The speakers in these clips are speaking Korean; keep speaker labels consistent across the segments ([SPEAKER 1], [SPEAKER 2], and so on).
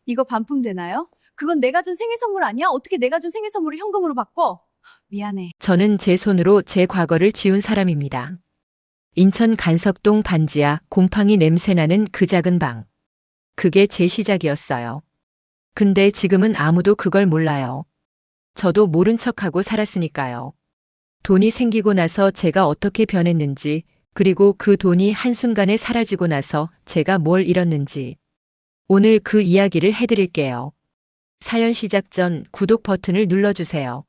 [SPEAKER 1] 이거 반품되나요? 그건 내가 준 생일 선물 아니야? 어떻게 내가 준 생일 선물을 현금으로 바꿔? 미안해.
[SPEAKER 2] 저는 제 손으로 제 과거를 지운 사람입니다. 인천 간석동 반지하 곰팡이 냄새나는 그 작은 방. 그게 제 시작이었어요. 근데 지금은 아무도 그걸 몰라요. 저도 모른 척하고 살았으니까요. 돈이 생기고 나서 제가 어떻게 변했는지, 그리고 그 돈이 한순간에 사라지고 나서 제가 뭘 잃었는지. 오늘 그 이야기를 해드릴게요. 사연 시작 전 구독 버튼을 눌러주세요.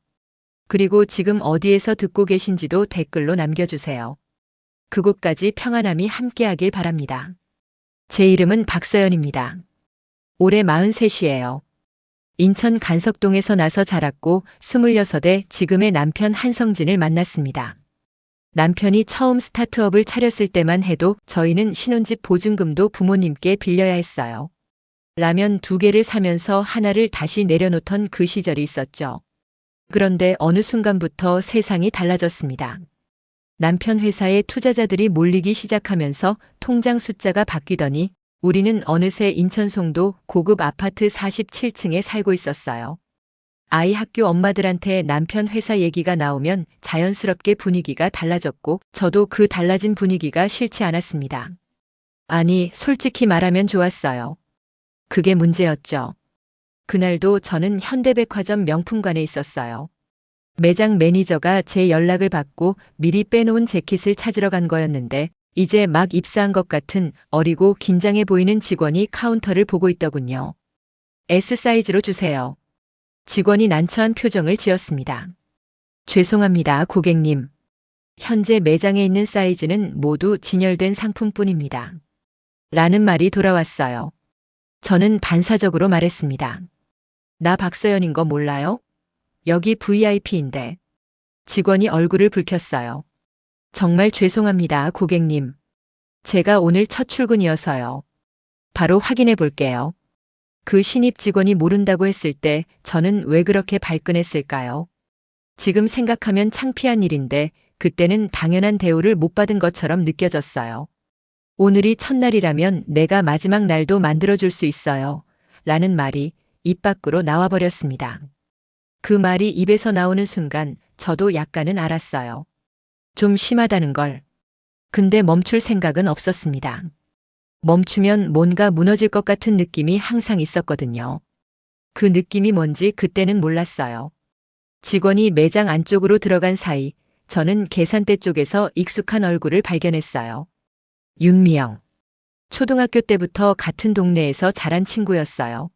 [SPEAKER 2] 그리고 지금 어디에서 듣고 계신지도 댓글로 남겨주세요. 그곳까지 평안함이 함께하길 바랍니다. 제 이름은 박서연입니다. 올해 43이에요. 인천 간석동에서 나서 자랐고 26에 지금의 남편 한성진을 만났습니다. 남편이 처음 스타트업을 차렸을 때만 해도 저희는 신혼집 보증금도 부모님께 빌려야 했어요. 라면 2개를 사면서 하나를 다시 내려놓던 그 시절이 있었죠. 그런데 어느 순간부터 세상이 달라졌습니다. 남편 회사에 투자자들이 몰리기 시작하면서 통장 숫자가 바뀌더니 우리는 어느새 인천 송도 고급 아파트 47층에 살고 있었어요. 아이 학교 엄마들한테 남편 회사 얘기가 나오면 자연스럽게 분위기가 달라졌고 저도 그 달라진 분위기가 싫지 않았습니다. 아니, 솔직히 말하면 좋았어요. 그게 문제였죠. 그날도 저는 현대백화점 명품관에 있었어요. 매장 매니저가 제 연락을 받고 미리 빼놓은 재킷을 찾으러 간 거였는데 이제 막 입사한 것 같은 어리고 긴장해 보이는 직원이 카운터를 보고 있더군요. S 사이즈로 주세요. 직원이 난처한 표정을 지었습니다. 죄송합니다, 고객님. 현재 매장에 있는 사이즈는 모두 진열된 상품뿐입니다. 라는 말이 돌아왔어요. 저는 반사적으로 말했습니다. 나 박서연인 거 몰라요? 여기 VIP인데. 직원이 얼굴을 붉혔어요. 정말 죄송합니다, 고객님. 제가 오늘 첫 출근이어서요. 바로 확인해 볼게요. 그 신입 직원이 모른다고 했을 때 저는 왜 그렇게 발끈했을까요? 지금 생각하면 창피한 일인데 그때는 당연한 대우를 못 받은 것처럼 느껴졌어요. 오늘이 첫날이라면 내가 마지막 날도 만들어줄 수 있어요. 라는 말이 입 밖으로 나와버렸습니다. 그 말이 입에서 나오는 순간 저도 약간은 알았어요. 좀 심하다는 걸. 근데 멈출 생각은 없었습니다. 멈추면 뭔가 무너질 것 같은 느낌이 항상 있었거든요. 그 느낌이 뭔지 그때는 몰랐어요. 직원이 매장 안쪽으로 들어간 사이 저는 계산대 쪽에서 익숙한 얼굴을 발견했어요. 윤미영. 초등학교 때부터 같은 동네에서 자란 친구였어요.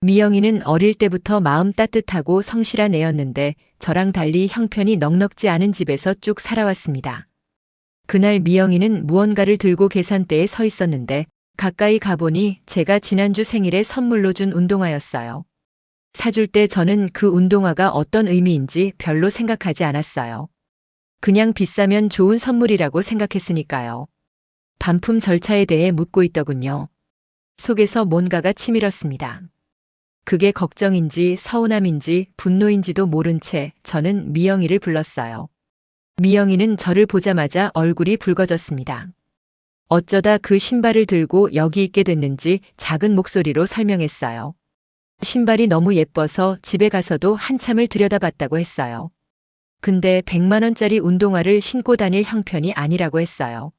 [SPEAKER 2] 미영이는 어릴 때부터 마음 따뜻하고 성실한 애였는데 저랑 달리 형편이 넉넉지 않은 집에서 쭉 살아왔습니다. 그날 미영이는 무언가를 들고 계산대에 서 있었는데 가까이 가보니 제가 지난주 생일에 선물로 준 운동화였어요. 사줄 때 저는 그 운동화가 어떤 의미인지 별로 생각하지 않았어요. 그냥 비싸면 좋은 선물이라고 생각했으니까요. 반품 절차에 대해 묻고 있더군요. 속에서 뭔가가 치밀었습니다. 그게 걱정인지 서운함인지 분노인지도 모른 채 저는 미영이를 불렀어요. 미영이는 저를 보자마자 얼굴이 붉어졌습니다. 어쩌다 그 신발을 들고 여기 있게 됐는지 작은 목소리로 설명했어요. 신발이 너무 예뻐서 집에 가서도 한참을 들여다봤다고 했어요. 근데 100만 원짜리 운동화를 신고 다닐 형편이 아니라고 했어요.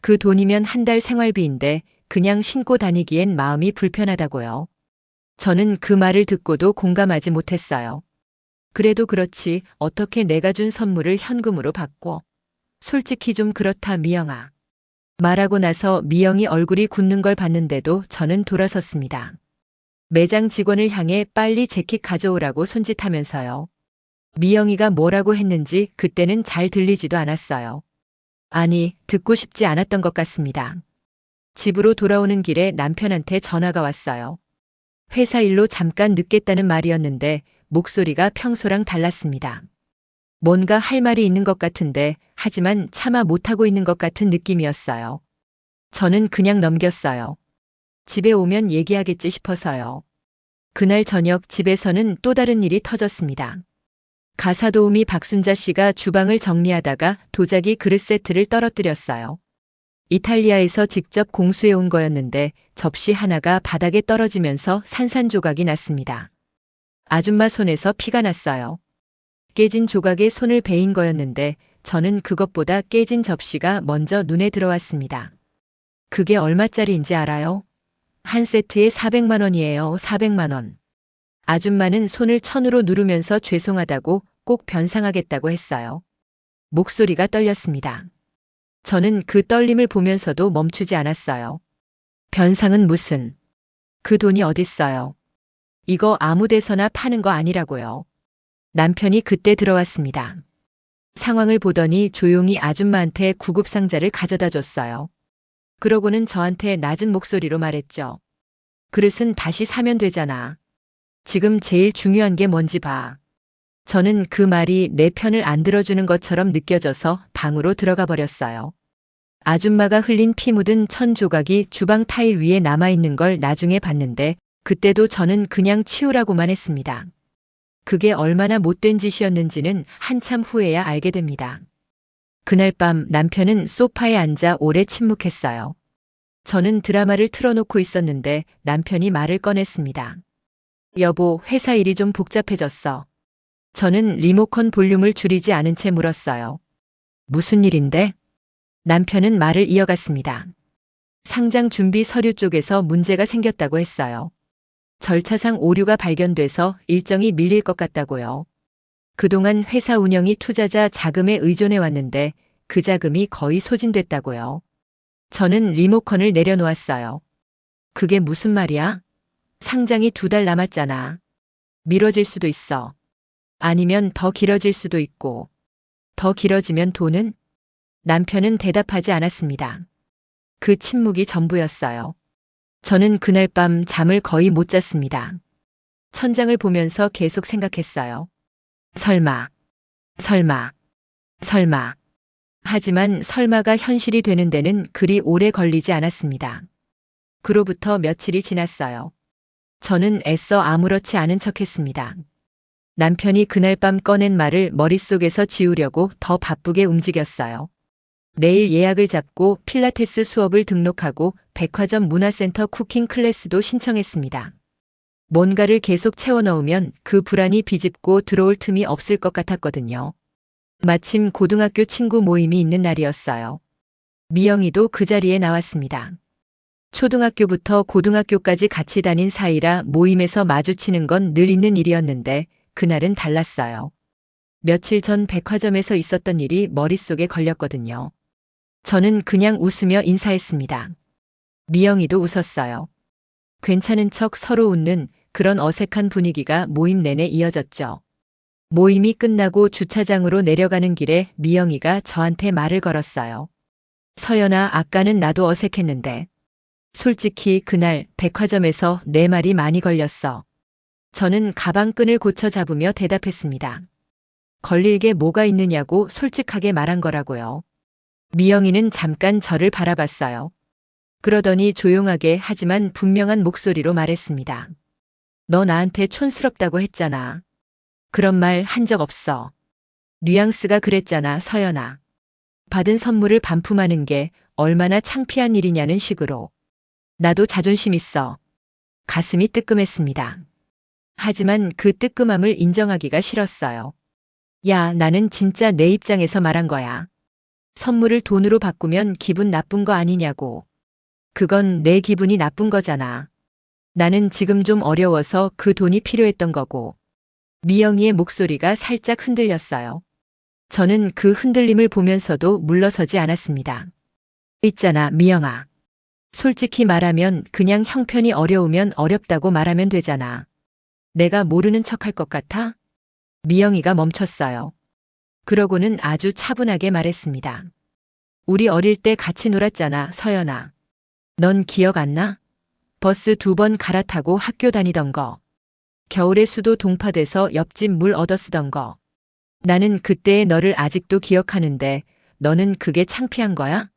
[SPEAKER 2] 그 돈이면 한 달 생활비인데 그냥 신고 다니기엔 마음이 불편하다고요. 저는 그 말을 듣고도 공감하지 못했어요. 그래도 그렇지 어떻게 내가 준 선물을 현금으로 받고. 솔직히 좀 그렇다 미영아. 말하고 나서 미영이 얼굴이 굳는 걸 봤는데도 저는 돌아섰습니다. 매장 직원을 향해 빨리 재킷 가져오라고 손짓하면서요. 미영이가 뭐라고 했는지 그때는 잘 들리지도 않았어요. 아니, 듣고 싶지 않았던 것 같습니다. 집으로 돌아오는 길에 남편한테 전화가 왔어요. 회사 일로 잠깐 늦겠다는 말이었는데 목소리가 평소랑 달랐습니다. 뭔가 할 말이 있는 것 같은데 하지만 차마 못하고 있는 것 같은 느낌이었어요. 저는 그냥 넘겼어요. 집에 오면 얘기하겠지 싶어서요. 그날 저녁 집에서는 또 다른 일이 터졌습니다. 가사도우미 박순자 씨가 주방을 정리하다가 도자기 그릇 세트를 떨어뜨렸어요. 이탈리아에서 직접 공수해 온 거였는데 접시 하나가 바닥에 떨어지면서 산산조각이 났습니다. 아줌마 손에서 피가 났어요. 깨진 조각에 손을 베인 거였는데 저는 그것보다 깨진 접시가 먼저 눈에 들어왔습니다. 그게 얼마짜리인지 알아요? 한 세트에 400만 원이에요. 400만 원. 아줌마는 손을 천으로 누르면서 죄송하다고 꼭 변상하겠다고 했어요. 목소리가 떨렸습니다. 저는 그 떨림을 보면서도 멈추지 않았어요. 변상은 무슨? 그 돈이 어딨어요? 이거 아무 데서나 파는 거 아니라고요. 남편이 그때 들어왔습니다. 상황을 보더니 조용히 아줌마한테 구급상자를 가져다 줬어요. 그러고는 저한테 낮은 목소리로 말했죠. 그릇은 다시 사면 되잖아. 지금 제일 중요한 게 뭔지 봐. 저는 그 말이 내 편을 안 들어주는 것처럼 느껴져서 방으로 들어가 버렸어요. 아줌마가 흘린 피 묻은 천 조각이 주방 타일 위에 남아있는 걸 나중에 봤는데 그때도 저는 그냥 치우라고만 했습니다. 그게 얼마나 못된 짓이었는지는 한참 후에야 알게 됩니다. 그날 밤 남편은 소파에 앉아 오래 침묵했어요. 저는 드라마를 틀어놓고 있었는데 남편이 말을 꺼냈습니다. 여보, 회사 일이 좀 복잡해졌어. 저는 리모컨 볼륨을 줄이지 않은 채 물었어요. 무슨 일인데? 남편은 말을 이어갔습니다. 상장 준비 서류 쪽에서 문제가 생겼다고 했어요. 절차상 오류가 발견돼서 일정이 밀릴 것 같다고요. 그동안 회사 운영이 투자자 자금에 의존해 왔는데 그 자금이 거의 소진됐다고요. 저는 리모컨을 내려놓았어요. 그게 무슨 말이야? 상장이 2달 남았잖아. 미뤄질 수도 있어. 아니면 더 길어질 수도 있고. 더 길어지면 돈은? 남편은 대답하지 않았습니다. 그 침묵이 전부였어요. 저는 그날 밤 잠을 거의 못 잤습니다. 천장을 보면서 계속 생각했어요. 설마, 설마, 설마. 하지만 설마가 현실이 되는 데는 그리 오래 걸리지 않았습니다. 그로부터 며칠이 지났어요. 저는 애써 아무렇지 않은 척했습니다. 남편이 그날 밤 꺼낸 말을 머릿속에서 지우려고 더 바쁘게 움직였어요. 내일 예약을 잡고 필라테스 수업을 등록하고 백화점 문화센터 쿠킹 클래스도 신청했습니다. 뭔가를 계속 채워 넣으면 그 불안이 비집고 들어올 틈이 없을 것 같았거든요. 마침 고등학교 친구 모임이 있는 날이었어요. 미영이도 그 자리에 나왔습니다. 초등학교부터 고등학교까지 같이 다닌 사이라 모임에서 마주치는 건 늘 있는 일이었는데 그날은 달랐어요. 며칠 전 백화점에서 있었던 일이 머릿속에 걸렸거든요. 저는 그냥 웃으며 인사했습니다. 미영이도 웃었어요. 괜찮은 척 서로 웃는 그런 어색한 분위기가 모임 내내 이어졌죠. 모임이 끝나고 주차장으로 내려가는 길에 미영이가 저한테 말을 걸었어요. 서연아, 아까는 나도 어색했는데. 솔직히 그날 백화점에서 내 말이 많이 걸렸어. 저는 가방끈을 고쳐 잡으며 대답했습니다. 걸릴 게 뭐가 있느냐고 솔직하게 말한 거라고요. 미영이는 잠깐 저를 바라봤어요. 그러더니 조용하게 하지만 분명한 목소리로 말했습니다. 너 나한테 촌스럽다고 했잖아. 그런 말 한 적 없어. 뉘앙스가 그랬잖아, 서연아. 받은 선물을 반품하는 게 얼마나 창피한 일이냐는 식으로. 나도 자존심 있어. 가슴이 뜨끔했습니다. 하지만 그 뜨끔함을 인정하기가 싫었어요. 야, 나는 진짜 내 입장에서 말한 거야. 선물을 돈으로 바꾸면 기분 나쁜 거 아니냐고. 그건 내 기분이 나쁜 거잖아. 나는 지금 좀 어려워서 그 돈이 필요했던 거고. 미영이의 목소리가 살짝 흔들렸어요. 저는 그 흔들림을 보면서도 물러서지 않았습니다. 있잖아, 미영아. 솔직히 말하면 그냥 형편이 어려우면 어렵다고 말하면 되잖아. 내가 모르는 척할 것 같아? 미영이가 멈췄어요. 그러고는 아주 차분하게 말했습니다. 우리 어릴 때 같이 놀았잖아, 서연아. 넌 기억 안 나? 버스 2번 갈아타고 학교 다니던 거. 겨울에 수도 동파돼서 옆집 물 얻어 쓰던 거. 나는 그때의 너를 아직도 기억하는데 너는 그게 창피한 거야?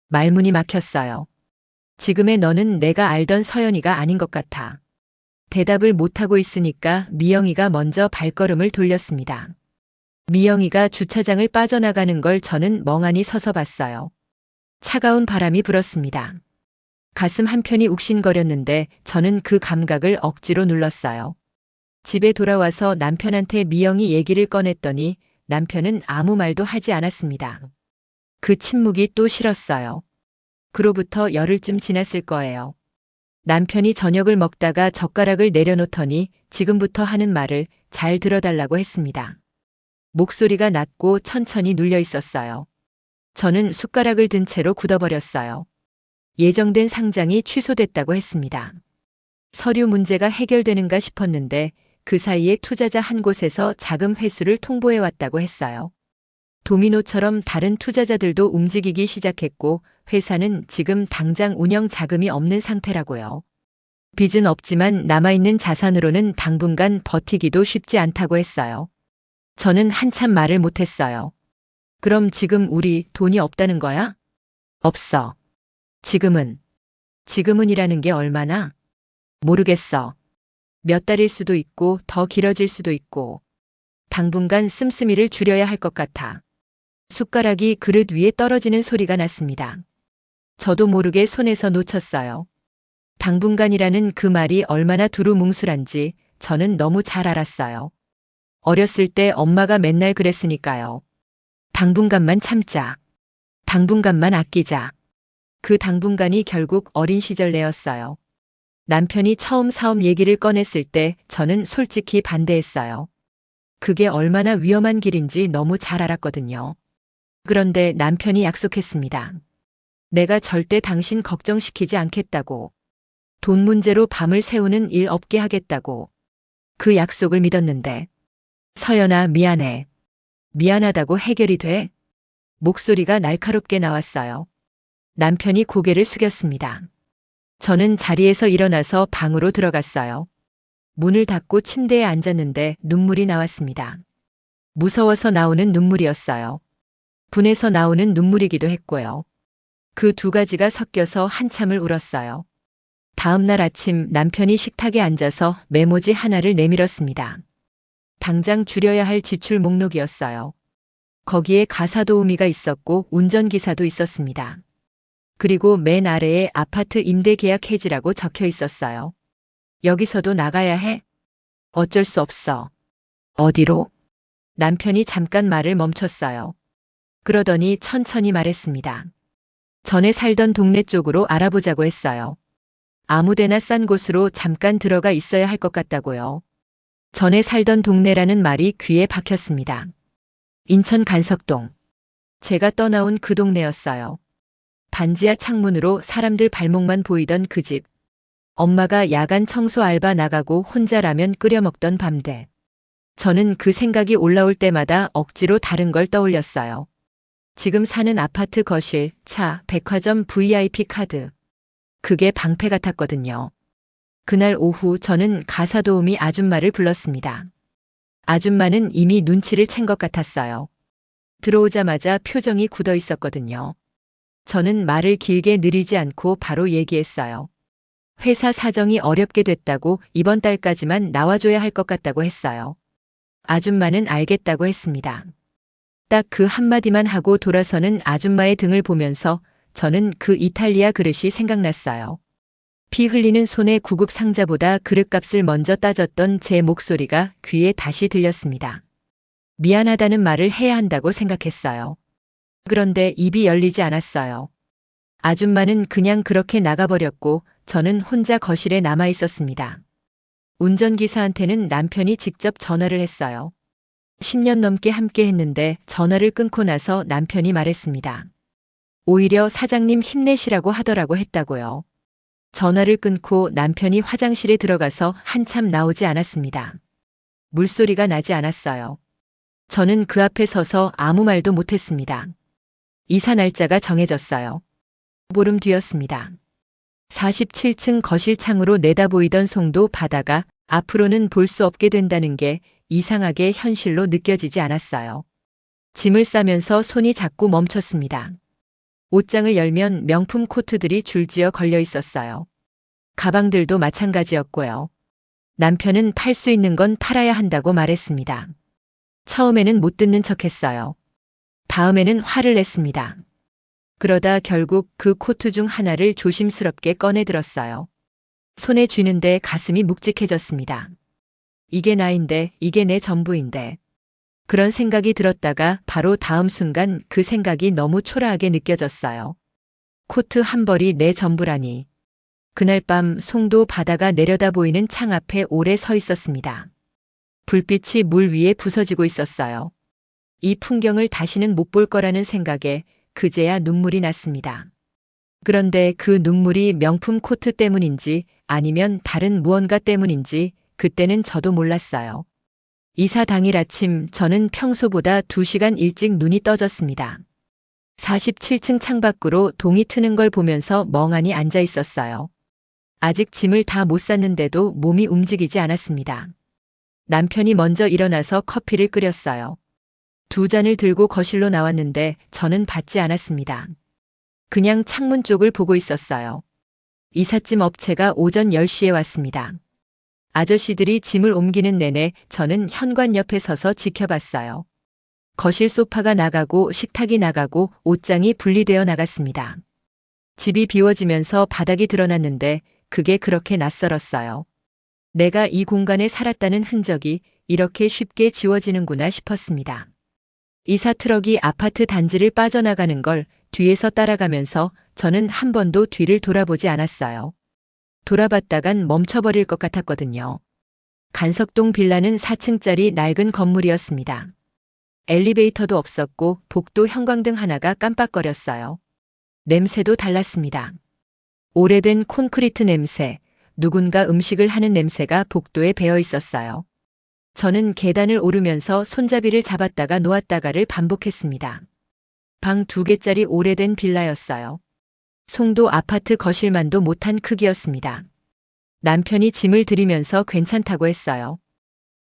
[SPEAKER 2] 말문이 막혔어요. 지금의 너는 내가 알던 서연이가 아닌 것 같아. 대답을 못하고 있으니까 미영이가 먼저 발걸음을 돌렸습니다. 미영이가 주차장을 빠져나가는 걸 저는 멍하니 서서 봤어요. 차가운 바람이 불었습니다. 가슴 한편이 욱신거렸는데 저는 그 감각을 억지로 눌렀어요. 집에 돌아와서 남편한테 미영이 얘기를 꺼냈더니 남편은 아무 말도 하지 않았습니다. 그 침묵이 또 싫었어요. 그로부터 열흘쯤 지났을 거예요. 남편이 저녁을 먹다가 젓가락을 내려놓더니 지금부터 하는 말을 잘 들어달라고 했습니다. 목소리가 낮고 천천히 눌려 있었어요. 저는 숟가락을 든 채로 굳어버렸어요. 예정된 상장이 취소됐다고 했습니다. 서류 문제가 해결되는가 싶었는데 그 사이에 투자자 한 곳에서 자금 회수를 통보해 왔다고 했어요. 도미노처럼 다른 투자자들도 움직이기 시작했고 회사는 지금 당장 운영 자금이 없는 상태라고요. 빚은 없지만 남아있는 자산으로는 당분간 버티기도 쉽지 않다고 했어요. 저는 한참 말을 못했어요. 그럼 지금 우리 돈이 없다는 거야? 없어. 지금은이라는 게 얼마나? 모르겠어. 몇 달일 수도 있고 더 길어질 수도 있고. 당분간 씀씀이를 줄여야 할 것 같아. 숟가락이 그릇 위에 떨어지는 소리가 났습니다. 저도 모르게 손에서 놓쳤어요. 당분간이라는 그 말이 얼마나 두루뭉술한지 저는 너무 잘 알았어요. 어렸을 때 엄마가 맨날 그랬으니까요. 당분간만 참자. 당분간만 아끼자. 그 당분간이 결국 어린 시절 내였어요. 남편이 처음 사업 얘기를 꺼냈을 때 저는 솔직히 반대했어요. 그게 얼마나 위험한 길인지 너무 잘 알았거든요. 그런데 남편이 약속했습니다. 내가 절대 당신 걱정시키지 않겠다고. 돈 문제로 밤을 새우는 일 없게 하겠다고. 그 약속을 믿었는데. 서연아, 미안해. 미안하다고 해결이 돼? 목소리가 날카롭게 나왔어요. 남편이 고개를 숙였습니다. 저는 자리에서 일어나서 방으로 들어갔어요. 문을 닫고 침대에 앉았는데 눈물이 나왔습니다. 무서워서 나오는 눈물이었어요. 분해서 나오는 눈물이기도 했고요. 그 두 가지가 섞여서 한참을 울었어요. 다음 날 아침 남편이 식탁에 앉아서 메모지 하나를 내밀었습니다. 당장 줄여야 할 지출 목록이었어요. 거기에 가사 도우미가 있었고 운전기사도 있었습니다. 그리고 맨 아래에 아파트 임대 계약 해지라고 적혀 있었어요. 여기서도 나가야 해? 어쩔 수 없어. 어디로? 남편이 잠깐 말을 멈췄어요. 그러더니 천천히 말했습니다. 전에 살던 동네 쪽으로 알아보자고 했어요. 아무데나 싼 곳으로 잠깐 들어가 있어야 할 것 같다고요. 전에 살던 동네라는 말이 귀에 박혔습니다. 인천 간석동. 제가 떠나온 그 동네였어요. 반지하 창문으로 사람들 발목만 보이던 그 집. 엄마가 야간 청소 알바 나가고 혼자 라면 끓여 먹던 밤들. 저는 그 생각이 올라올 때마다 억지로 다른 걸 떠올렸어요. 지금 사는 아파트 거실, 차, 백화점 VIP 카드. 그게 방패 같았거든요. 그날 오후 저는 가사 도우미 아줌마를 불렀습니다. 아줌마는 이미 눈치를 챈 것 같았어요. 들어오자마자 표정이 굳어 있었거든요. 저는 말을 길게 느리지 않고 바로 얘기했어요. 회사 사정이 어렵게 됐다고 이번 달까지만 나와줘야 할 것 같다고 했어요. 아줌마는 알겠다고 했습니다. 딱 그 한마디만 하고 돌아서는 아줌마의 등을 보면서 저는 그 이탈리아 그릇이 생각났어요. 피 흘리는 손의 구급 상자보다 그릇값을 먼저 따졌던 제 목소리가 귀에 다시 들렸습니다. 미안하다는 말을 해야 한다고 생각했어요. 그런데 입이 열리지 않았어요. 아줌마는 그냥 그렇게 나가버렸고 저는 혼자 거실에 남아 있었습니다. 운전기사한테는 남편이 직접 전화를 했어요. 10년 넘게 함께 했는데 전화를 끊고 나서 남편이 말했습니다. 오히려 사장님 힘내시라고 하더라고 했다고요. 전화를 끊고 남편이 화장실에 들어가서 한참 나오지 않았습니다. 물소리가 나지 않았어요. 저는 그 앞에 서서 아무 말도 못했습니다. 이사 날짜가 정해졌어요. 보름 뒤였습니다. 47층 거실 창으로 내다보이던 송도 바다가 앞으로는 볼 수 없게 된다는 게 이상하게 현실로 느껴지지 않았어요. 짐을 싸면서 손이 자꾸 멈췄습니다. 옷장을 열면 명품 코트들이 줄지어 걸려 있었어요. 가방들도 마찬가지였고요. 남편은 팔 수 있는 건 팔아야 한다고 말했습니다. 처음에는 못 듣는 척했어요. 다음에는 화를 냈습니다. 그러다 결국 그 코트 중 하나를 조심스럽게 꺼내 들었어요. 손에 쥐는데 가슴이 묵직해졌습니다. 이게 나인데, 이게 내 전부인데. 그런 생각이 들었다가 바로 다음 순간 그 생각이 너무 초라하게 느껴졌어요. 코트 한 벌이 내 전부라니. 그날 밤 송도 바다가 내려다 보이는 창 앞에 오래 서 있었습니다. 불빛이 물 위에 부서지고 있었어요. 이 풍경을 다시는 못 볼 거라는 생각에 그제야 눈물이 났습니다. 그런데 그 눈물이 명품 코트 때문인지 아니면 다른 무언가 때문인지 그때는 저도 몰랐어요. 이사 당일 아침 저는 평소보다 2시간 일찍 눈이 떠졌습니다. 47층 창밖으로 동이 트는 걸 보면서 멍하니 앉아 있었어요. 아직 짐을 다 못 쌌는데도 몸이 움직이지 않았습니다. 남편이 먼저 일어나서 커피를 끓였어요. 2잔을 들고 거실로 나왔는데 저는 받지 않았습니다. 그냥 창문 쪽을 보고 있었어요. 이삿짐 업체가 오전 10시에 왔습니다. 아저씨들이 짐을 옮기는 내내 저는 현관 옆에 서서 지켜봤어요. 거실 소파가 나가고 식탁이 나가고 옷장이 분리되어 나갔습니다. 집이 비워지면서 바닥이 드러났는데 그게 그렇게 낯설었어요. 내가 이 공간에 살았다는 흔적이 이렇게 쉽게 지워지는구나 싶었습니다. 이사 트럭이 아파트 단지를 빠져나가는 걸 뒤에서 따라가면서 저는 한 번도 뒤를 돌아보지 않았어요. 돌아봤다간 멈춰버릴 것 같았거든요. 간석동 빌라는 4층짜리 낡은 건물이었습니다. 엘리베이터도 없었고 복도 형광등 하나가 깜빡거렸어요. 냄새도 달랐습니다. 오래된 콘크리트 냄새, 누군가 음식을 하는 냄새가 복도에 배어 있었어요. 저는 계단을 오르면서 손잡이를 잡았다가 놓았다가를 반복했습니다. 방 2개짜리 오래된 빌라였어요. 송도 아파트 거실만도 못한 크기였습니다. 남편이 짐을 들이면서 괜찮다고 했어요.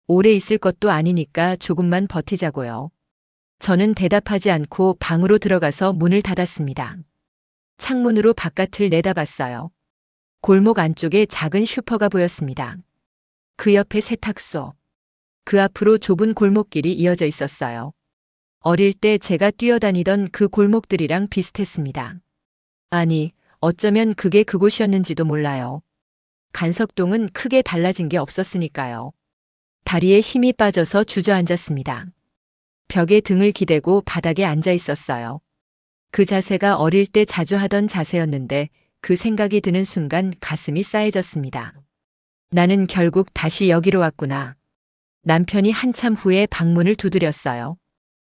[SPEAKER 2] 오래 있을 것도 아니니까 조금만 버티자고요. 저는 대답하지 않고 방으로 들어가서 문을 닫았습니다. 창문으로 바깥을 내다봤어요. 골목 안쪽에 작은 슈퍼가 보였습니다. 그 옆에 세탁소. 그 앞으로 좁은 골목길이 이어져 있었어요. 어릴 때 제가 뛰어다니던 그 골목들이랑 비슷했습니다. 아니, 어쩌면 그게 그곳이었는지도 몰라요. 간석동은 크게 달라진 게 없었으니까요. 다리에 힘이 빠져서 주저앉았습니다. 벽에 등을 기대고 바닥에 앉아 있었어요. 그 자세가 어릴 때 자주 하던 자세였는데 그 생각이 드는 순간 가슴이 싸해졌습니다. 나는 결국 다시 여기로 왔구나. 남편이 한참 후에 방문을 두드렸어요.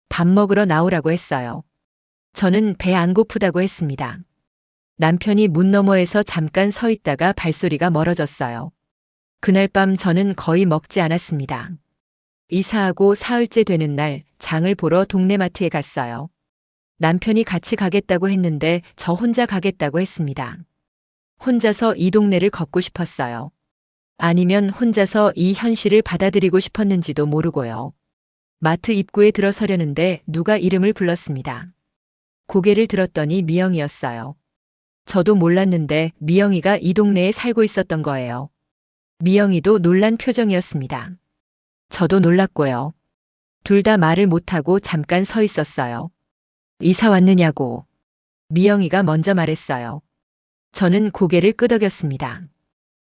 [SPEAKER 2] 밥 먹으러 나오라고 했어요. 저는 배 안 고프다고 했습니다. 남편이 문 너머에서 잠깐 서 있다가 발소리가 멀어졌어요. 그날 밤 저는 거의 먹지 않았습니다. 이사하고 사흘째 되는 날 장을 보러 동네 마트에 갔어요. 남편이 같이 가겠다고 했는데 저 혼자 가겠다고 했습니다. 혼자서 이 동네를 걷고 싶었어요. 아니면 혼자서 이 현실을 받아들이고 싶었는지도 모르고요. 마트 입구에 들어서려는데 누가 이름을 불렀습니다. 고개를 들었더니 미영이었어요. 저도 몰랐는데 미영이가 이 동네에 살고 있었던 거예요. 미영이도 놀란 표정이었습니다. 저도 놀랐고요. 둘 다 말을 못하고 잠깐 서 있었어요. 이사 왔느냐고. 미영이가 먼저 말했어요. 저는 고개를 끄덕였습니다.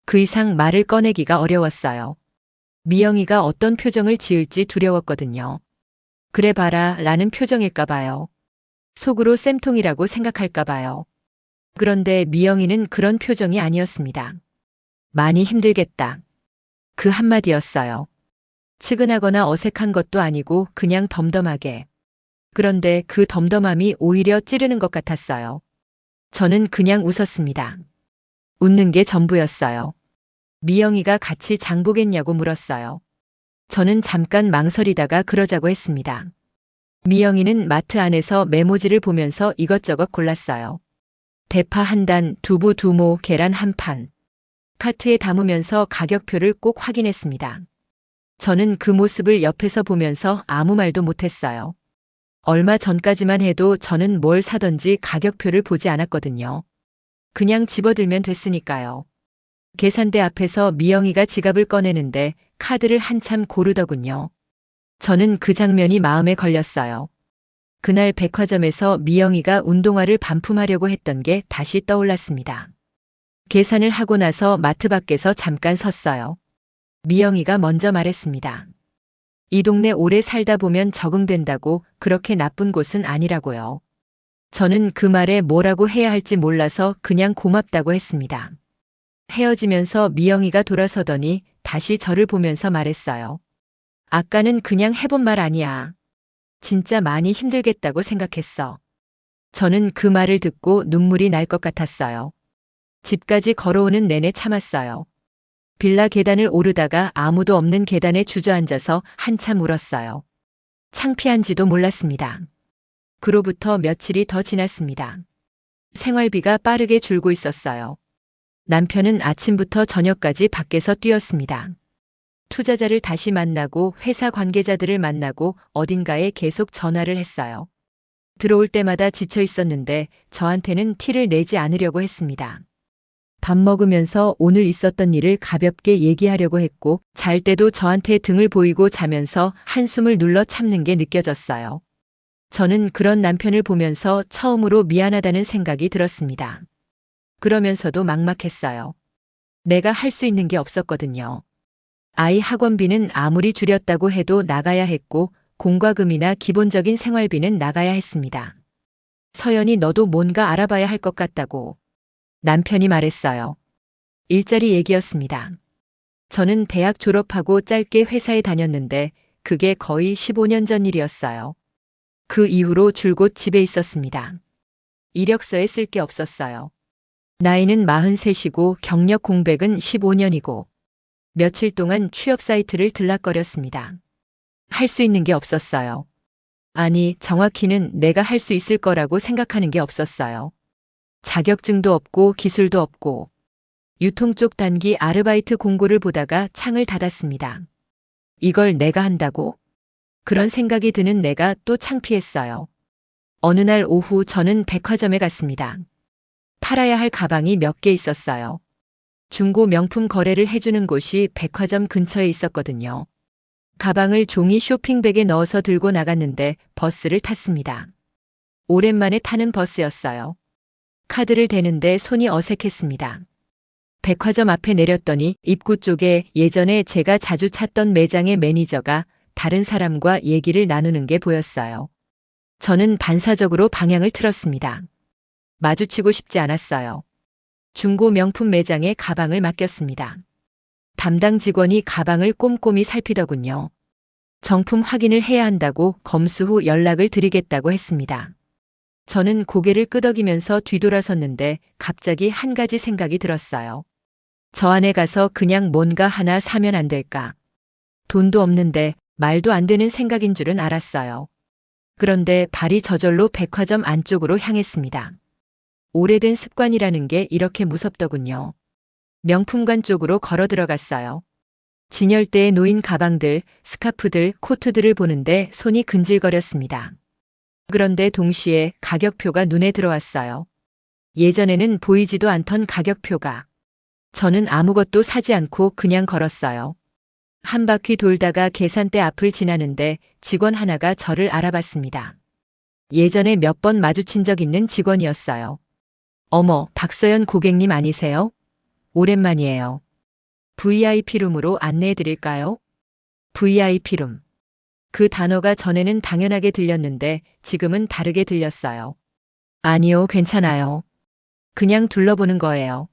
[SPEAKER 2] 그 이상 말을 꺼내기가 어려웠어요. 미영이가 어떤 표정을 지을지 두려웠거든요. 그래 봐라 라는 표정일까 봐요. 속으로 쌤통이라고 생각할까 봐요. 그런데 미영이는 그런 표정이 아니었습니다. 많이 힘들겠다. 그 한마디였어요. 측은하거나 어색한 것도 아니고 그냥 덤덤하게. 그런데 그 덤덤함이 오히려 찌르는 것 같았어요. 저는 그냥 웃었습니다. 웃는 게 전부였어요. 미영이가 같이 장 보겠냐고 물었어요. 저는 잠깐 망설이다가 그러자고 했습니다. 미영이는 마트 안에서 메모지를 보면서 이것저것 골랐어요. 대파 한 단, 두부 2모, 계란 한 판. 카트에 담으면서 가격표를 꼭 확인했습니다. 저는 그 모습을 옆에서 보면서 아무 말도 못했어요. 얼마 전까지만 해도 저는 뭘 사던지 가격표를 보지 않았거든요. 그냥 집어들면 됐으니까요. 계산대 앞에서 미영이가 지갑을 꺼내는데 카드를 한참 고르더군요. 저는 그 장면이 마음에 걸렸어요. 그날 백화점에서 미영이가 운동화를 반품하려고 했던 게 다시 떠올랐습니다. 계산을 하고 나서 마트 밖에서 잠깐 섰어요. 미영이가 먼저 말했습니다. 이 동네 오래 살다 보면 적응된다고 그렇게 나쁜 곳은 아니라고요. 저는 그 말에 뭐라고 해야 할지 몰라서 그냥 고맙다고 했습니다. 헤어지면서 미영이가 돌아서더니 다시 저를 보면서 말했어요. 아까는 그냥 해본 말 아니야. 진짜 많이 힘들겠다고 생각했어. 저는 그 말을 듣고 눈물이 날 것 같았어요. 집까지 걸어오는 내내 참았어요. 빌라 계단을 오르다가 아무도 없는 계단에 주저앉아서 한참 울었어요. 창피한지도 몰랐습니다. 그로부터 며칠이 더 지났습니다. 생활비가 빠르게 줄고 있었어요. 남편은 아침부터 저녁까지 밖에서 뛰었습니다. 투자자를 다시 만나고 회사 관계자들을 만나고 어딘가에 계속 전화를 했어요. 들어올 때마다 지쳐 있었는데 저한테는 티를 내지 않으려고 했습니다. 밥 먹으면서 오늘 있었던 일을 가볍게 얘기하려고 했고 잘 때도 저한테 등을 보이고 자면서 한숨을 눌러 참는 게 느껴졌어요. 저는 그런 남편을 보면서 처음으로 미안하다는 생각이 들었습니다. 그러면서도 막막했어요. 내가 할 수 있는 게 없었거든요. 아이 학원비는 아무리 줄였다고 해도 나가야 했고 공과금이나 기본적인 생활비는 나가야 했습니다. 서연이 너도 뭔가 알아봐야 할 것 같다고 남편이 말했어요. 일자리 얘기였습니다. 저는 대학 졸업하고 짧게 회사에 다녔는데 그게 거의 15년 전 일이었어요. 그 이후로 줄곧 집에 있었습니다. 이력서에 쓸 게 없었어요. 나이는 43이고 경력 공백은 15년이고 며칠 동안 취업 사이트를 들락거렸습니다. 할 수 있는 게 없었어요. 아니, 정확히는 내가 할 수 있을 거라고 생각하는 게 없었어요. 자격증도 없고 기술도 없고 유통 쪽 단기 아르바이트 공고를 보다가 창을 닫았습니다. 이걸 내가 한다고? 그런 생각이 드는 내가 또 창피했어요. 어느 날 오후 저는 백화점에 갔습니다. 팔아야 할 가방이 몇 개 있었어요. 중고 명품 거래를 해주는 곳이 백화점 근처에 있었거든요. 가방을 종이 쇼핑백에 넣어서 들고 나갔는데 버스를 탔습니다. 오랜만에 타는 버스였어요. 카드를 대는데 손이 어색했습니다. 백화점 앞에 내렸더니 입구 쪽에 예전에 제가 자주 찾던 매장의 매니저가 다른 사람과 얘기를 나누는 게 보였어요. 저는 반사적으로 방향을 틀었습니다. 마주치고 싶지 않았어요. 중고 명품 매장에 가방을 맡겼습니다. 담당 직원이 가방을 꼼꼼히 살피더군요. 정품 확인을 해야 한다고 검수 후 연락을 드리겠다고 했습니다. 저는 고개를 끄덕이면서 뒤돌아섰는데 갑자기 한 가지 생각이 들었어요. 저 안에 가서 그냥 뭔가 하나 사면 안 될까? 돈도 없는데 말도 안 되는 생각인 줄은 알았어요. 그런데 발이 저절로 백화점 안쪽으로 향했습니다. 오래된 습관이라는 게 이렇게 무섭더군요. 명품관 쪽으로 걸어 들어갔어요. 진열대에 놓인 가방들, 스카프들, 코트들을 보는데 손이 근질거렸습니다. 그런데 동시에 가격표가 눈에 들어왔어요. 예전에는 보이지도 않던 가격표가. 저는 아무것도 사지 않고 그냥 걸었어요. 한 바퀴 돌다가 계산대 앞을 지나는데 직원 하나가 저를 알아봤습니다. 예전에 몇 번 마주친 적 있는 직원이었어요. 어머, 박서연 고객님 아니세요? 오랜만이에요. VIP룸으로 안내해 드릴까요? VIP룸. 그 단어가 전에는 당연하게 들렸는데 지금은 다르게 들렸어요. 아니요, 괜찮아요. 그냥 둘러보는 거예요.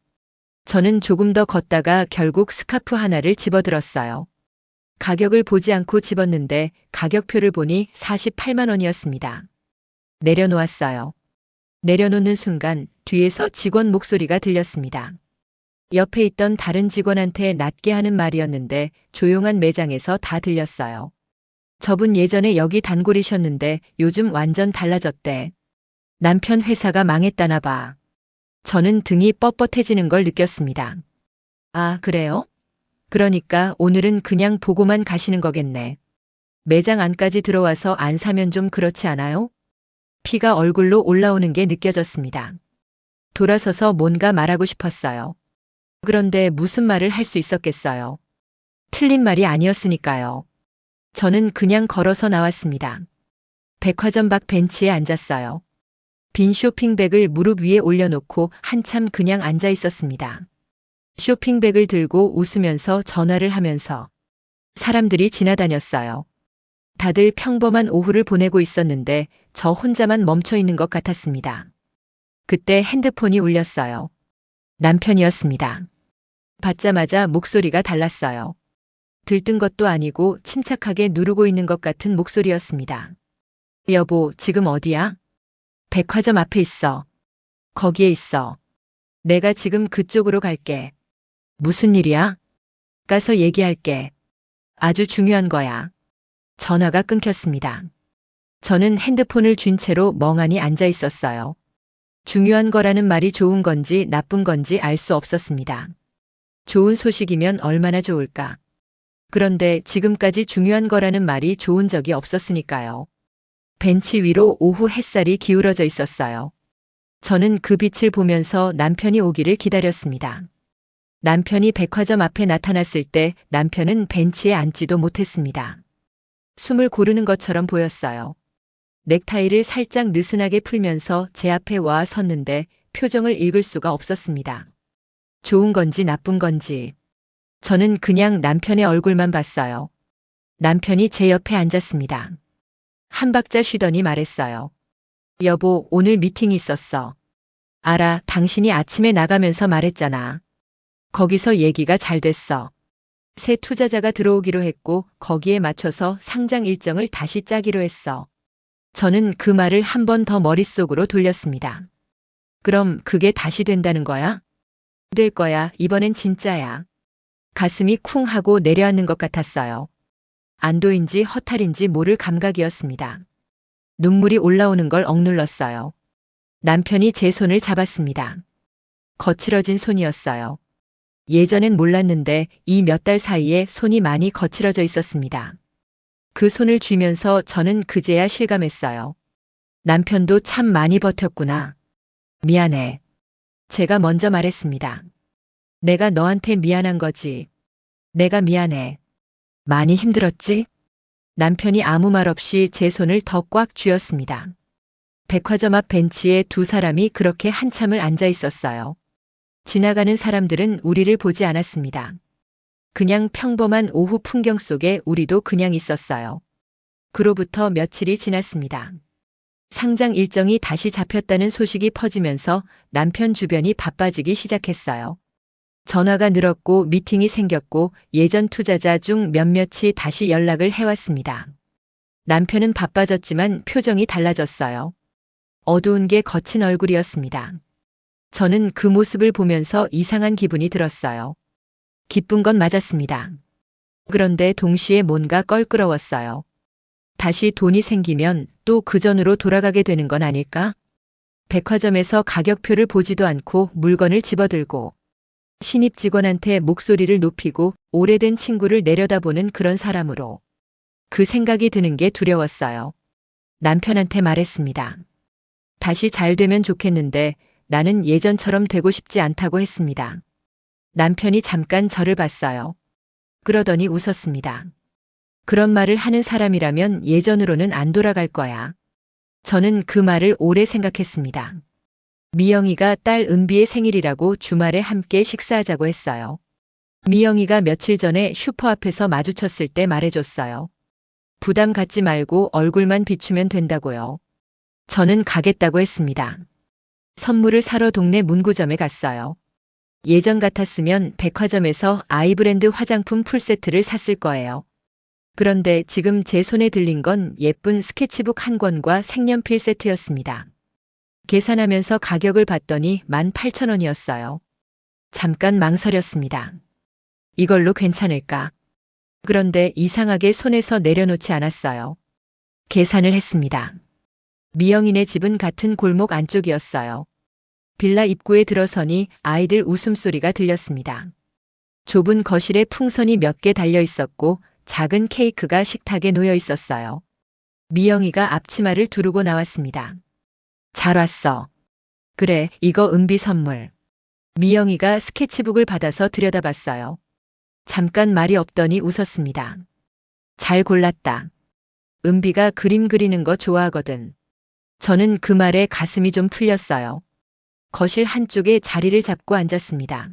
[SPEAKER 2] 저는 조금 더 걷다가 결국 스카프 하나를 집어들었어요. 가격을 보지 않고 집었는데 가격표를 보니 48만 원이었습니다. 내려놓았어요. 내려놓는 순간 뒤에서 직원 목소리가 들렸습니다. 옆에 있던 다른 직원한테 낮게 하는 말이었는데 조용한 매장에서 다 들렸어요. 저분 예전에 여기 단골이셨는데 요즘 완전 달라졌대. 남편 회사가 망했다나 봐. 저는 등이 뻣뻣해지는 걸 느꼈습니다. 아, 그래요? 그러니까 오늘은 그냥 보고만 가시는 거겠네. 매장 안까지 들어와서 안 사면 좀 그렇지 않아요? 피가 얼굴로 올라오는 게 느껴졌습니다. 돌아서서 뭔가 말하고 싶었어요. 그런데 무슨 말을 할 수 있었겠어요. 틀린 말이 아니었으니까요. 저는 그냥 걸어서 나왔습니다. 백화점 밖 벤치에 앉았어요. 빈 쇼핑백을 무릎 위에 올려놓고 한참 그냥 앉아 있었습니다. 쇼핑백을 들고 웃으면서 전화를 하면서 사람들이 지나다녔어요. 다들 평범한 오후를 보내고 있었는데 저 혼자만 멈춰 있는 것 같았습니다. 그때 핸드폰이 울렸어요. 남편이었습니다. 받자마자 목소리가 달랐어요. 들뜬 것도 아니고 침착하게 누르고 있는 것 같은 목소리였습니다. 여보, 지금 어디야? 백화점 앞에 있어. 거기에 있어. 내가 지금 그쪽으로 갈게. 무슨 일이야? 가서 얘기할게. 아주 중요한 거야. 전화가 끊겼습니다. 저는 핸드폰을 쥔 채로 멍하니 앉아 있었어요. 중요한 거라는 말이 좋은 건지 나쁜 건지 알 수 없었습니다. 좋은 소식이면 얼마나 좋을까. 그런데 지금까지 중요한 거라는 말이 좋은 적이 없었으니까요. 벤치 위로 오후 햇살이 기울어져 있었어요. 저는 그 빛을 보면서 남편이 오기를 기다렸습니다. 남편이 백화점 앞에 나타났을 때 남편은 벤치에 앉지도 못했습니다. 숨을 고르는 것처럼 보였어요. 넥타이를 살짝 느슨하게 풀면서 제 앞에 와 섰는데 표정을 읽을 수가 없었습니다. 좋은 건지 나쁜 건지. 저는 그냥 남편의 얼굴만 봤어요. 남편이 제 옆에 앉았습니다. 한 박자 쉬더니 말했어요. 여보, 오늘 미팅이 있었어. 알아, 당신이 아침에 나가면서 말했잖아. 거기서 얘기가 잘 됐어. 새 투자자가 들어오기로 했고 거기에 맞춰서 상장 일정을 다시 짜기로 했어. 저는 그 말을 한 번 더 머릿속으로 돌렸습니다. 그럼 그게 다시 된다는 거야? 될 거야. 이번엔 진짜야. 가슴이 쿵 하고 내려앉는 것 같았어요. 안도인지 허탈인지 모를 감각이었습니다. 눈물이 올라오는 걸 억눌렀어요. 남편이 제 손을 잡았습니다. 거칠어진 손이었어요. 예전엔 몰랐는데 이 몇 달 사이에 손이 많이 거칠어져 있었습니다. 그 손을 쥐면서 저는 그제야 실감했어요. 남편도 참 많이 버텼구나. 미안해. 제가 먼저 말했습니다. 내가 너한테 미안한 거지. 내가 미안해. 많이 힘들었지? 남편이 아무 말 없이 제 손을 더 꽉 쥐었습니다. 백화점 앞 벤치에 두 사람이 그렇게 한참을 앉아 있었어요. 지나가는 사람들은 우리를 보지 않았습니다. 그냥 평범한 오후 풍경 속에 우리도 그냥 있었어요. 그로부터 며칠이 지났습니다. 상장 일정이 다시 잡혔다는 소식이 퍼지면서 남편 주변이 바빠지기 시작했어요. 전화가 늘었고 미팅이 생겼고 예전 투자자 중 몇몇이 다시 연락을 해왔습니다. 남편은 바빠졌지만 표정이 달라졌어요. 어두운 게 거친 얼굴이었습니다. 저는 그 모습을 보면서 이상한 기분이 들었어요. 기쁜 건 맞았습니다. 그런데 동시에 뭔가 껄끄러웠어요. 다시 돈이 생기면 또 그전으로 돌아가게 되는 건 아닐까? 백화점에서 가격표를 보지도 않고 물건을 집어들고 신입 직원한테 목소리를 높이고 오래된 친구를 내려다보는 그런 사람으로 그 생각이 드는 게 두려웠어요. 남편한테 말했습니다. 다시 잘 되면 좋겠는데 나는 예전처럼 되고 싶지 않다고 했습니다. 남편이 잠깐 저를 봤어요. 그러더니 웃었습니다. 그런 말을 하는 사람이라면 예전으로는 안 돌아갈 거야. 저는 그 말을 오래 생각했습니다. 미영이가 딸 은비의 생일이라고 주말에 함께 식사하자고 했어요. 미영이가 며칠 전에 슈퍼 앞에서 마주쳤을 때 말해줬어요. 부담 갖지 말고 얼굴만 비추면 된다고요. 저는 가겠다고 했습니다. 선물을 사러 동네 문구점에 갔어요. 예전 같았으면 백화점에서 아이브랜드 화장품 풀세트를 샀을 거예요. 그런데 지금 제 손에 들린 건 예쁜 스케치북 한 권과 색연필 세트였습니다. 계산하면서 가격을 봤더니 18,000원이었어요. 잠깐 망설였습니다. 이걸로 괜찮을까? 그런데 이상하게 손에서 내려놓지 않았어요. 계산을 했습니다. 미영이네 집은 같은 골목 안쪽이었어요. 빌라 입구에 들어서니 아이들 웃음소리가 들렸습니다. 좁은 거실에 풍선이 몇 개 달려 있었고 작은 케이크가 식탁에 놓여 있었어요. 미영이가 앞치마를 두르고 나왔습니다. 잘 왔어. 그래, 이거 은비 선물. 미영이가 스케치북을 받아서 들여다봤어요. 잠깐 말이 없더니 웃었습니다. 잘 골랐다. 은비가 그림 그리는 거 좋아하거든. 저는 그 말에 가슴이 좀 풀렸어요. 거실 한쪽에 자리를 잡고 앉았습니다.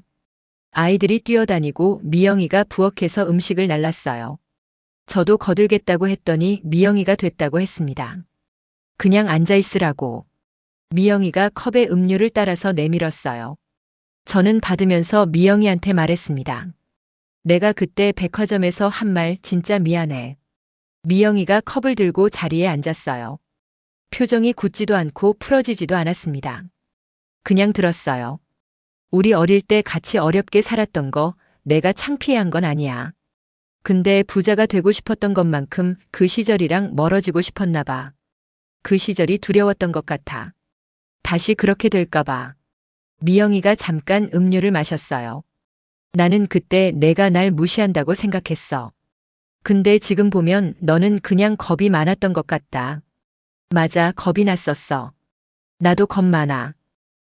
[SPEAKER 2] 아이들이 뛰어다니고 미영이가 부엌에서 음식을 날랐어요. 저도 거들겠다고 했더니 미영이가 됐다고 했습니다. 그냥 앉아 있으라고. 미영이가 컵에 음료를 따라서 내밀었어요. 저는 받으면서 미영이한테 말했습니다. 내가 그때 백화점에서 한 말 진짜 미안해. 미영이가 컵을 들고 자리에 앉았어요. 표정이 굳지도 않고 풀어지지도 않았습니다. 그냥 들었어요. 우리 어릴 때 같이 어렵게 살았던 거 내가 창피한 건 아니야. 근데 부자가 되고 싶었던 것만큼 그 시절이랑 멀어지고 싶었나 봐. 그 시절이 두려웠던 것 같아. 다시 그렇게 될까 봐. 미영이가 잠깐 음료를 마셨어요. 나는 그때 내가 날 무시한다고 생각했어. 근데 지금 보면 너는 그냥 겁이 많았던 것 같다. 맞아, 겁이 났었어. 나도 겁 많아.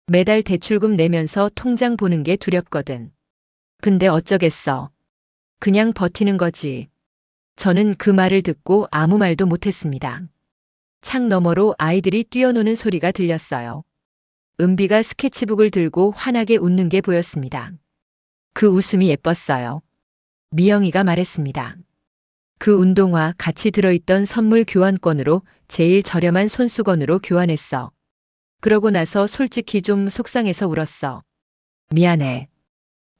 [SPEAKER 2] 매달 대출금 내면서 통장 보는 게 두렵거든. 근데 어쩌겠어. 그냥 버티는 거지. 저는 그 말을 듣고 아무 말도 못했습니다. 창 너머로 아이들이 뛰어노는 소리가 들렸어요. 은비가 스케치북을 들고 환하게 웃는 게 보였습니다. 그 웃음이 예뻤어요. 미영이가 말했습니다. 그 운동화 같이 들어있던 선물 교환권으로 제일 저렴한 손수건으로 교환했어. 그러고 나서 솔직히 좀 속상해서 울었어. 미안해.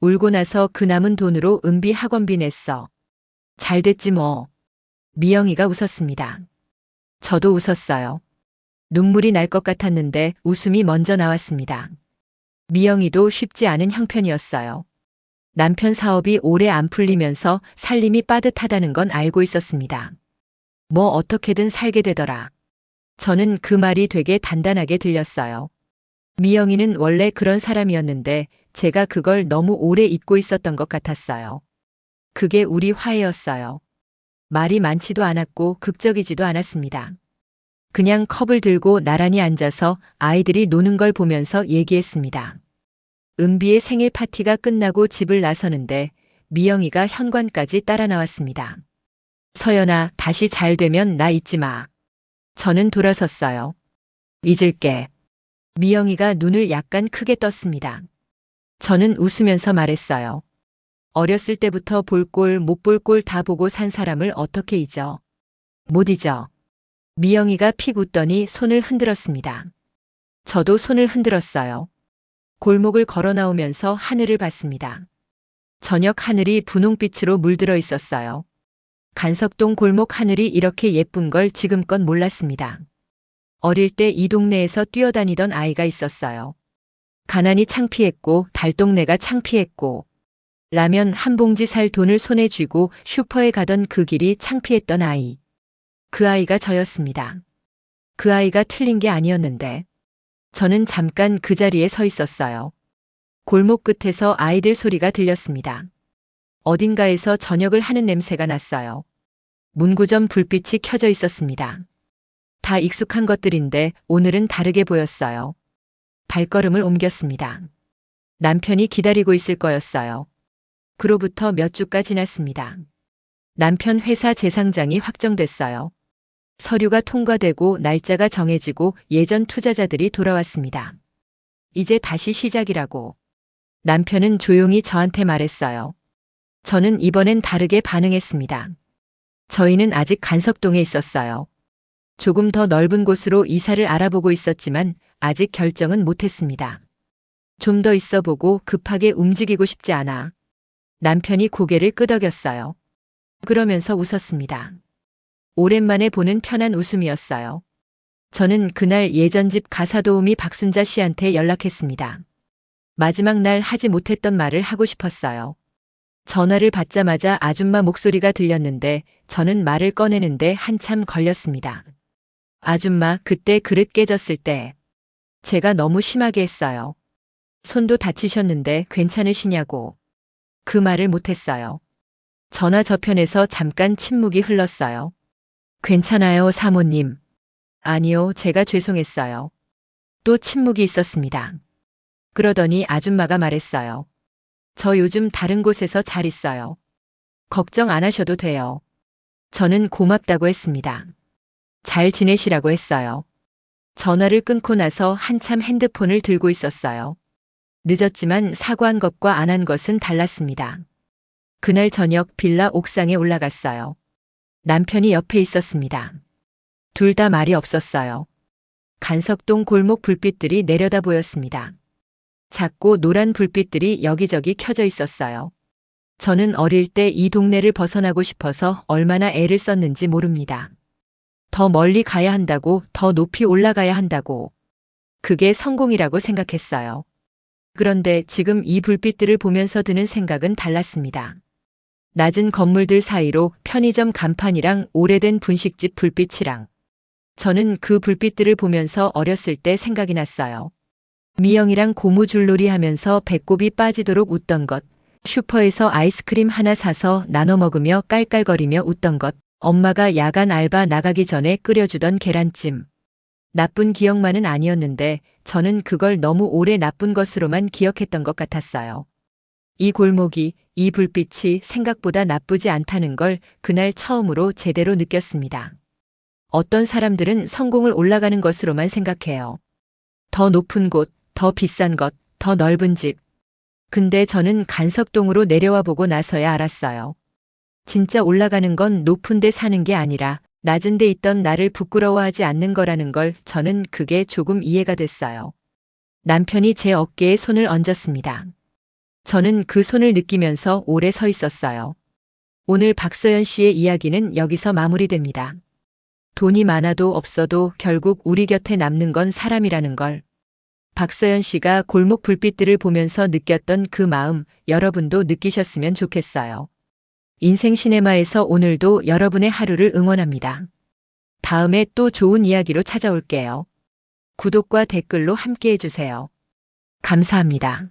[SPEAKER 2] 울고 나서 그 남은 돈으로 은비 학원비 냈어. 잘 됐지 뭐. 미영이가 웃었습니다. 저도 웃었어요. 눈물이 날 것 같았는데 웃음이 먼저 나왔습니다. 미영이도 쉽지 않은 형편이었어요. 남편 사업이 오래 안 풀리면서 살림이 빠듯하다는 건 알고 있었습니다. 뭐 어떻게든 살게 되더라. 저는 그 말이 되게 단단하게 들렸어요. 미영이는 원래 그런 사람이었는데 제가 그걸 너무 오래 잊고 있었던 것 같았어요. 그게 우리 화해였어요. 말이 많지도 않았고 극적이지도 않았습니다. 그냥 컵을 들고 나란히 앉아서 아이들이 노는 걸 보면서 얘기했습니다. 은비의 생일 파티가 끝나고 집을 나서는데 미영이가 현관까지 따라 나왔습니다. 서연아, 다시 잘 되면 나 잊지 마. 저는 돌아섰어요. 잊을게. 미영이가 눈을 약간 크게 떴습니다. 저는 웃으면서 말했어요. 어렸을 때부터 볼 꼴 못 볼 꼴 다 보고 산 사람을 어떻게 잊어. 못 잊어. 미영이가 픽 웃더니 손을 흔들었습니다. 저도 손을 흔들었어요. 골목을 걸어 나오면서 하늘을 봤습니다. 저녁 하늘이 분홍빛으로 물들어 있었어요. 간석동 골목 하늘이 이렇게 예쁜 걸 지금껏 몰랐습니다. 어릴 때 이 동네에서 뛰어다니던 아이가 있었어요. 가난이 창피했고 달동네가 창피했고 라면 한 봉지 살 돈을 손에 쥐고 슈퍼에 가던 그 길이 창피했던 아이. 그 아이가 저였습니다. 그 아이가 틀린 게 아니었는데 저는 잠깐 그 자리에 서 있었어요. 골목 끝에서 아이들 소리가 들렸습니다. 어딘가에서 저녁을 하는 냄새가 났어요. 문구점 불빛이 켜져 있었습니다. 다 익숙한 것들인데 오늘은 다르게 보였어요. 발걸음을 옮겼습니다. 남편이 기다리고 있을 거였어요. 그로부터 몇 주가 지났습니다. 남편 회사 재상장이 확정됐어요. 서류가 통과되고 날짜가 정해지고 예전 투자자들이 돌아왔습니다. 이제 다시 시작이라고. 남편은 조용히 저한테 말했어요. 저는 이번엔 다르게 반응했습니다. 저희는 아직 간석동에 있었어요. 조금 더 넓은 곳으로 이사를 알아보고 있었지만 아직 결정은 못했습니다. 좀 더 있어보고 급하게 움직이고 싶지 않아. 남편이 고개를 끄덕였어요. 그러면서 웃었습니다. 오랜만에 보는 편한 웃음이었어요. 저는 그날 예전 집 가사도우미 박순자 씨한테 연락했습니다. 마지막 날 하지 못했던 말을 하고 싶었어요. 전화를 받자마자 아줌마 목소리가 들렸는데 저는 말을 꺼내는데 한참 걸렸습니다. 아줌마, 그때 그릇 깨졌을 때 제가 너무 심하게 했어요. 손도 다치셨는데 괜찮으시냐고. 그 말을 못했어요. 전화 저편에서 잠깐 침묵이 흘렀어요. 괜찮아요, 사모님. 아니요, 제가 죄송했어요. 또 침묵이 있었습니다. 그러더니 아줌마가 말했어요. 저 요즘 다른 곳에서 잘 있어요. 걱정 안 하셔도 돼요. 저는 고맙다고 했습니다. 잘 지내시라고 했어요. 전화를 끊고 나서 한참 핸드폰을 들고 있었어요. 늦었지만 사과한 것과 안 한 것은 달랐습니다. 그날 저녁 빌라 옥상에 올라갔어요. 남편이 옆에 있었습니다. 둘 다 말이 없었어요. 간석동 골목 불빛들이 내려다 보였습니다. 작고 노란 불빛들이 여기저기 켜져 있었어요. 저는 어릴 때 이 동네를 벗어나고 싶어서 얼마나 애를 썼는지 모릅니다. 더 멀리 가야 한다고, 더 높이 올라가야 한다고. 그게 성공이라고 생각했어요. 그런데 지금 이 불빛들을 보면서 드는 생각은 달랐습니다. 낮은 건물들 사이로 편의점 간판이랑 오래된 분식집 불빛이랑. 저는 그 불빛들을 보면서 어렸을 때 생각이 났어요. 미영이랑 고무줄놀이 하면서 배꼽이 빠지도록 웃던 것, 슈퍼에서 아이스크림 하나 사서 나눠 먹으며 깔깔거리며 웃던 것, 엄마가 야간 알바 나가기 전에 끓여주던 계란찜. 나쁜 기억만은 아니었는데 저는 그걸 너무 오래 나쁜 것으로만 기억했던 것 같았어요. 이 골목이, 이 불빛이 생각보다 나쁘지 않다는 걸 그날 처음으로 제대로 느꼈습니다. 어떤 사람들은 성공을 올라가는 것으로만 생각해요. 더 높은 곳, 더 비싼 것, 더 넓은 집. 근데 저는 간석동으로 내려와 보고 나서야 알았어요. 진짜 올라가는 건 높은 데 사는 게 아니라 낮은 데 있던 나를 부끄러워하지 않는 거라는 걸 저는 그게 조금 이해가 됐어요. 남편이 제 어깨에 손을 얹었습니다. 저는 그 손을 느끼면서 오래 서 있었어요. 오늘 박서연 씨의 이야기는 여기서 마무리됩니다. 돈이 많아도 없어도 결국 우리 곁에 남는 건 사람이라는 걸. 박서연 씨가 골목 불빛들을 보면서 느꼈던 그 마음, 여러분도 느끼셨으면 좋겠어요. 인생 시네마에서 오늘도 여러분의 하루를 응원합니다. 다음에 또 좋은 이야기로 찾아올게요. 구독과 댓글로 함께 해주세요. 감사합니다.